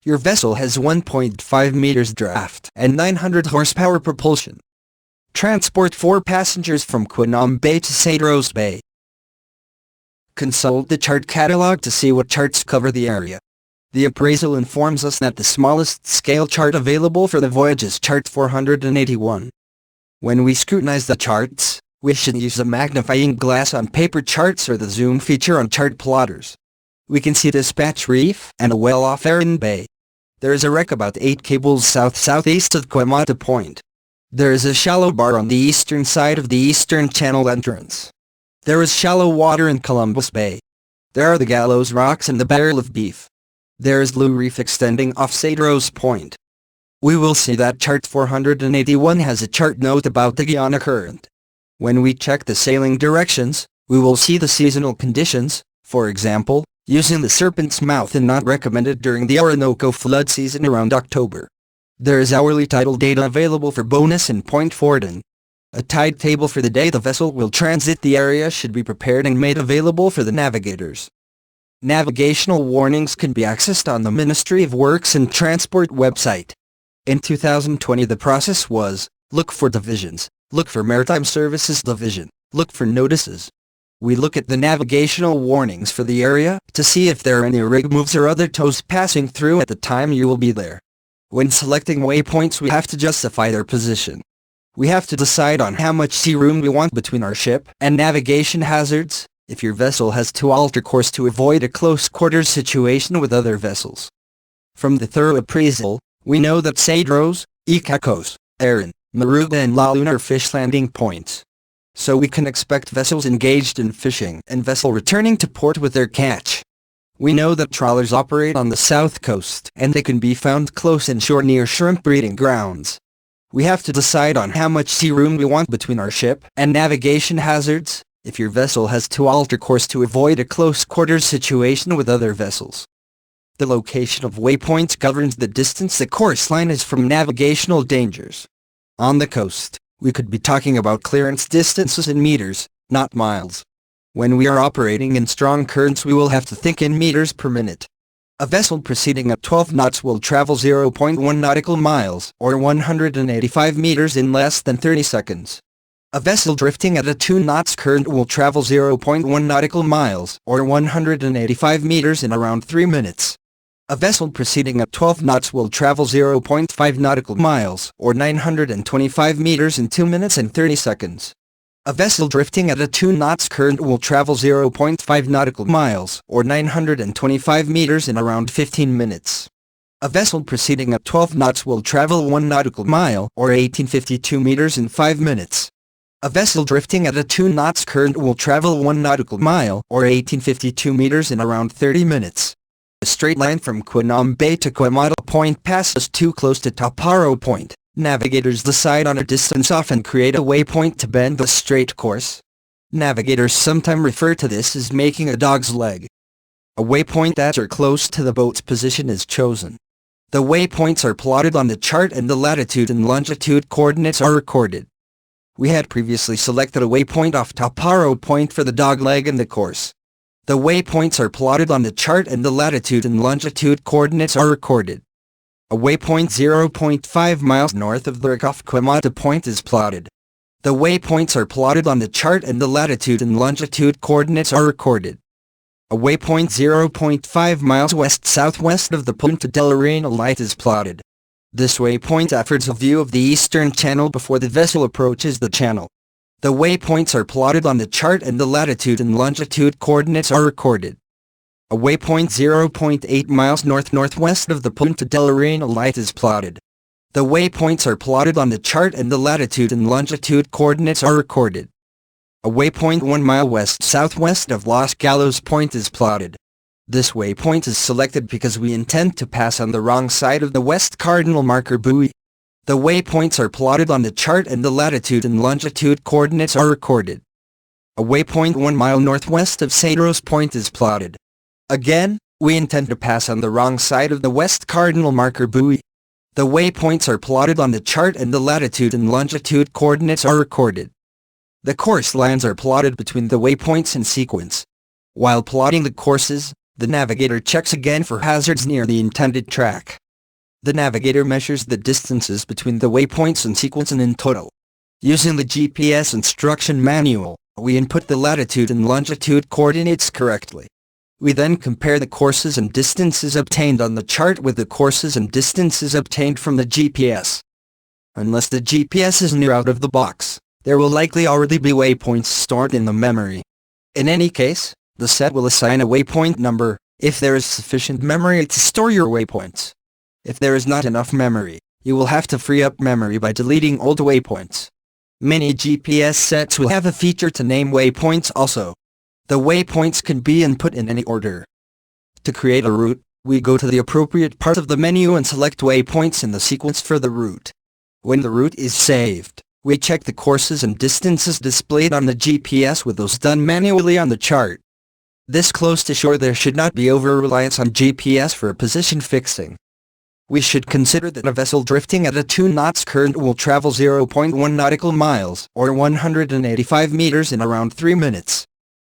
Your vessel has 1.5 meters draft and 900 horsepower propulsion. Transport 4 passengers from Quinam Bay to Cedros Bay. Consult the chart catalog to see what charts cover the area. The appraisal informs us that the smallest scale chart available for the voyage is chart 481. When we scrutinize the charts, we should use a magnifying glass on paper charts or the zoom feature on chart plotters. We can see Dispatch Reef and a well off Quinam Bay. There is a wreck about 8 cables south-southeast of Quemada Point. There is a shallow bar on the eastern side of the eastern channel entrance. There is shallow water in Cedros Bay. There are the Gallos rocks and the barrel of beef. There is blue reef extending off Cedros Point. We will see that chart 481 has a chart note about the Guiana current. When we check the sailing directions, we will see the seasonal conditions, for example, using the Serpent's Mouth and not recommended during the Orinoco flood season around October. There is hourly tidal data available for Bonus and Point Fortin. A tide table for the day the vessel will transit the area should be prepared and made available for the navigators. Navigational warnings can be accessed on the Ministry of Works and Transport website. In 2020 the process was, look for divisions, look for Maritime Services Division, look for notices. We look at the navigational warnings for the area to see if there are any rig moves or other tows passing through at the time you will be there. When selecting waypoints we have to justify their position. We have to decide on how much sea room we want between our ship and navigation hazards, if your vessel has to alter course to avoid a close quarters situation with other vessels. From the thorough appraisal, we know that Cedros, Icacos, Arenal, Maruga and La Luna are fish landing points. So we can expect vessels engaged in fishing and vessel returning to port with their catch. We know that trawlers operate on the south coast and they can be found close inshore near shrimp breeding grounds. We have to decide on how much sea room we want between our ship and navigation hazards, if your vessel has to alter course to avoid a close quarters situation with other vessels. The location of waypoints governs the distance the course line is from navigational dangers. On the coast, we could be talking about clearance distances in meters, not miles. When we are operating in strong currents we will have to think in meters per minute. A vessel proceeding at 12 knots will travel 0.1 nautical miles or 185 meters in less than 30 seconds. A vessel drifting at a 2 knots current will travel 0.1 nautical miles or 185 meters in around 3 minutes. A vessel proceeding at 12 knots will travel 0.5 nautical miles or 925 meters in 2 minutes and 30 seconds. A vessel drifting at a 2 knots current will travel 0.5 nautical miles or 925 meters in around 15 minutes. A vessel proceeding at 12 knots will travel 1 nautical mile or 1852 meters in 5 minutes. A vessel drifting at a 2 knots current will travel 1 nautical mile or 1852 meters in around 30 minutes. A straight line from Quinam Bay to Quemada Point passes too close to Taparo Point. Navigators decide on a distance off and create a waypoint to bend the straight course. Navigators sometimes refer to this as making a dog's leg. A waypoint at or close to the boat's position is chosen. The waypoints are plotted on the chart and the latitude and longitude coordinates are recorded. We had previously selected a waypoint off Taparo Point for the dog leg in the course. The waypoints are plotted on the chart and the latitude and longitude coordinates are recorded. A waypoint 0.5 miles north of the wreck off Quemada Point is plotted. The waypoints are plotted on the chart and the latitude and longitude coordinates are recorded. A waypoint 0.5 miles west-southwest of the Punta del Arenal light is plotted. This waypoint offers a view of the eastern channel before the vessel approaches the channel. The waypoints are plotted on the chart and the latitude and longitude coordinates are recorded. A waypoint 0.8 miles north-northwest of the Punta del Arenal light is plotted. The waypoints are plotted on the chart and the latitude and longitude coordinates are recorded. A waypoint 1 mile west-southwest of Los Gallos Point is plotted. This waypoint is selected because we intend to pass on the wrong side of the west cardinal marker buoy. The waypoints are plotted on the chart and the latitude and longitude coordinates are recorded. A waypoint 1 mile northwest of Cedros Point is plotted. Again, we intend to pass on the wrong side of the west cardinal marker buoy. The waypoints are plotted on the chart and the latitude and longitude coordinates are recorded. The course lines are plotted between the waypoints in sequence. While plotting the courses, The navigator checks again for hazards near the intended track. The navigator measures the distances between the waypoints in sequence and in total. Using the GPS instruction manual, we input the latitude and longitude coordinates correctly. We then compare the courses and distances obtained on the chart with the courses and distances obtained from the GPS. Unless the GPS is near out of the box, there will likely already be waypoints stored in the memory. In any case, the set will assign a waypoint number, if there is sufficient memory to store your waypoints. If there is not enough memory, you will have to free up memory by deleting old waypoints. Many GPS sets will have a feature to name waypoints also. The waypoints can be input in any order. To create a route, we go to the appropriate part of the menu and select waypoints in the sequence for the route. When the route is saved, we check the courses and distances displayed on the GPS with those done manually on the chart. This close to shore there should not be over-reliance on GPS for position fixing. We should consider that a vessel drifting at a 2 knots current will travel 0.1 nautical miles or 185 meters in around 3 minutes.